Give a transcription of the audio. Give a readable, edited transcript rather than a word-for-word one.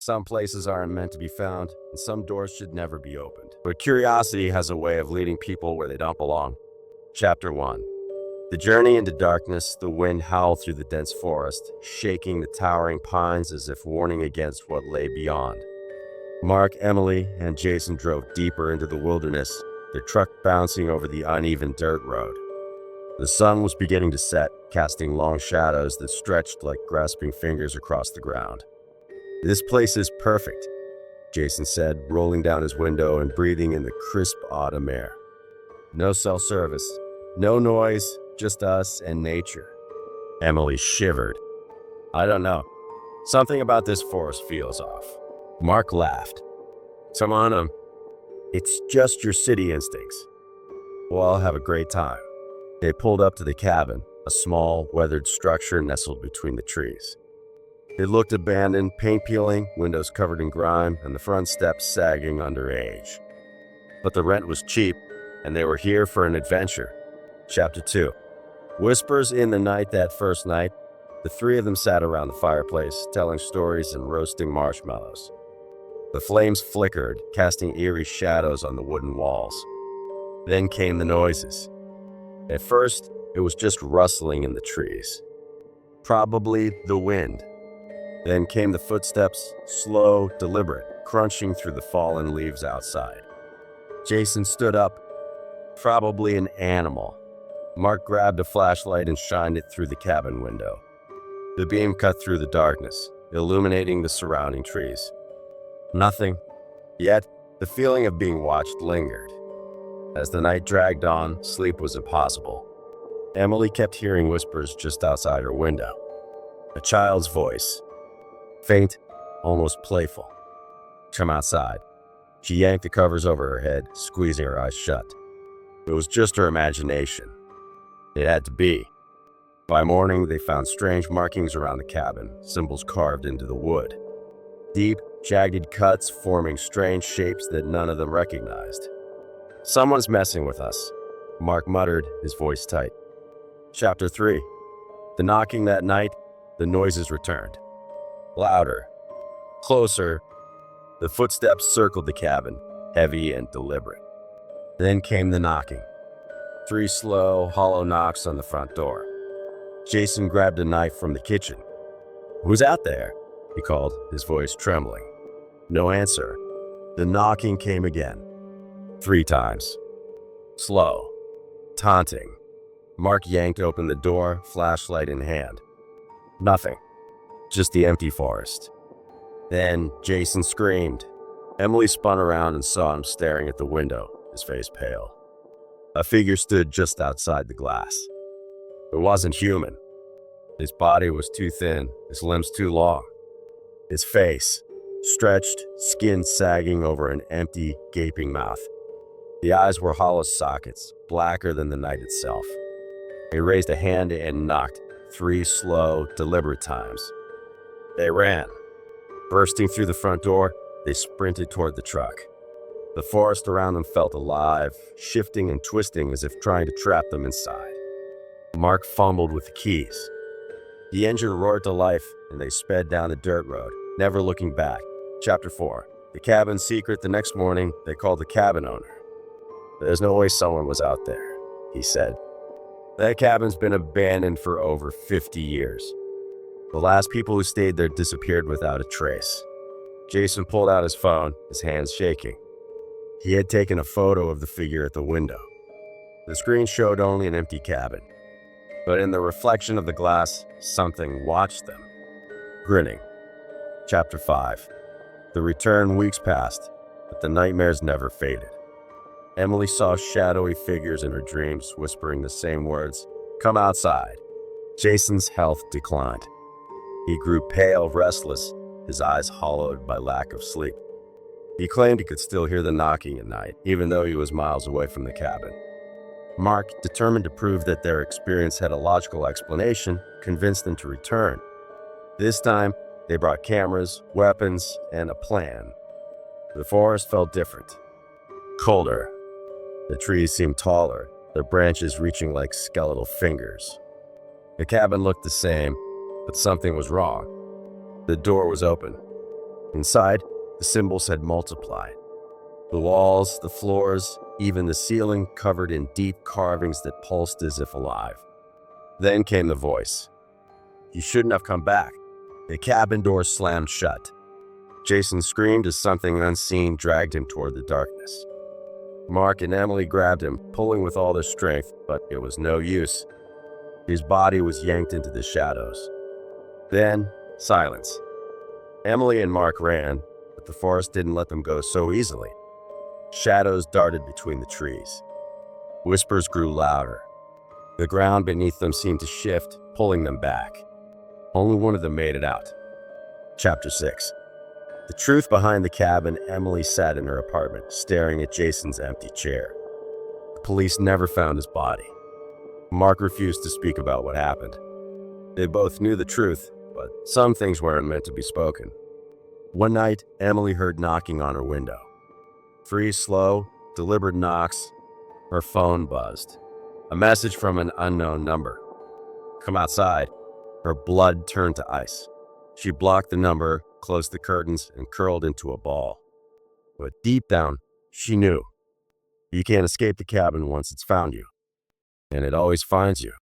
Some places aren't meant to be found, and some doors should never be opened. But curiosity has a way of leading people where they don't belong. Chapter 1. The journey into darkness, the wind howled through the dense forest, shaking the towering pines as if warning against what lay beyond. Mark, Emily, and Jason drove deeper into the wilderness, their truck bouncing over the uneven dirt road. The sun was beginning to set, casting long shadows that stretched like grasping fingers across the ground. "This place is perfect," Jason said, rolling down his window and breathing in the crisp autumn air. "No cell service, no noise, just us and nature." Emily shivered. "I don't know. Something about this forest feels off." Mark laughed. "Come on, it's just your city instincts. We'll all have a great time." They pulled up to the cabin, a small, weathered structure nestled between the trees. It looked abandoned, paint peeling, windows covered in grime, and the front steps sagging under age. But the rent was cheap, and they were here for an adventure. Chapter 2. Whispers in the night. That first night, the three of them sat around the fireplace, telling stories and roasting marshmallows. The flames flickered, casting eerie shadows on the wooden walls. Then came the noises. At first, it was just rustling in the trees. Probably the wind. Then came the footsteps, slow, deliberate, crunching through the fallen leaves outside. Jason stood up. Probably an animal. Mark grabbed a flashlight and shined it through the cabin window. The beam cut through the darkness, illuminating the surrounding trees. Nothing. Yet, the feeling of being watched lingered. As the night dragged on, sleep was impossible. Emily kept hearing whispers just outside her window. A child's voice. Faint, almost playful. "Come outside." She yanked the covers over her head, squeezing her eyes shut. It was just her imagination. It had to be. By morning, they found strange markings around the cabin, symbols carved into the wood. Deep, jagged cuts forming strange shapes that none of them recognized. "Someone's messing with us," Mark muttered, his voice tight. Chapter 3. The knocking that night, the noises returned. Louder. Closer. The footsteps circled the cabin, heavy and deliberate. Then came the knocking. 3 slow, hollow knocks on the front door. Jason grabbed a knife from the kitchen. "Who's out there?" he called, his voice trembling. No answer. The knocking came again. 3 times. Slow. Taunting. Mark yanked open the door, flashlight in hand. Nothing. Just the empty forest. Then Jason screamed. Emily spun around and saw him staring at the window, his face pale. A figure stood just outside the glass. It wasn't human. His body was too thin, his limbs too long. His face, stretched, skin sagging over an empty, gaping mouth. The eyes were hollow sockets, blacker than the night itself. He raised a hand and knocked 3 slow, deliberate times. They ran. Bursting through the front door, they sprinted toward the truck. The forest around them felt alive, shifting and twisting as if trying to trap them inside. Mark fumbled with the keys. The engine roared to life, and they sped down the dirt road, never looking back. Chapter 4. The cabin secret. The next morning, they called the cabin owner. "There's no way someone was out there," he said. "That cabin's been abandoned for over 50 years. The last people who stayed there disappeared without a trace." Jason pulled out his phone, his hands shaking. He had taken a photo of the figure at the window. The screen showed only an empty cabin. But in the reflection of the glass, something watched them, grinning. Chapter 5. The return. Weeks passed, but the nightmares never faded. Emily saw shadowy figures in her dreams, whispering the same words, "Come outside." Jason's health declined. He grew pale, restless, his eyes hollowed by lack of sleep. He claimed he could still hear the knocking at night, even though he was miles away from the cabin. Mark, determined to prove that their experience had a logical explanation, convinced them to return. This time, they brought cameras, weapons, and a plan. The forest felt different. Colder. The trees seemed taller, their branches reaching like skeletal fingers. The cabin looked the same, but something was wrong. The door was open. Inside, the symbols had multiplied. The walls, the floors, even the ceiling covered in deep carvings that pulsed as if alive. Then came the voice. "You shouldn't have come back." The cabin door slammed shut. Jason screamed as something unseen dragged him toward the darkness. Mark and Emily grabbed him, pulling with all their strength, but it was no use. His body was yanked into the shadows. Then, silence. Emily and Mark ran, but the forest didn't let them go so easily. Shadows darted between the trees. Whispers grew louder. The ground beneath them seemed to shift, pulling them back. Only one of them made it out. Chapter 6. The truth behind the cabin. Emily sat in her apartment, staring at Jason's empty chair. The police never found his body. Mark refused to speak about what happened. They both knew the truth, but some things weren't meant to be spoken. One night, Emily heard knocking on her window. 3 slow, deliberate knocks. Her phone buzzed. A message from an unknown number. "Come outside." Her blood turned to ice. She blocked the number, closed the curtains, and curled into a ball. But deep down, she knew. You can't escape the cabin once it's found you. And it always finds you.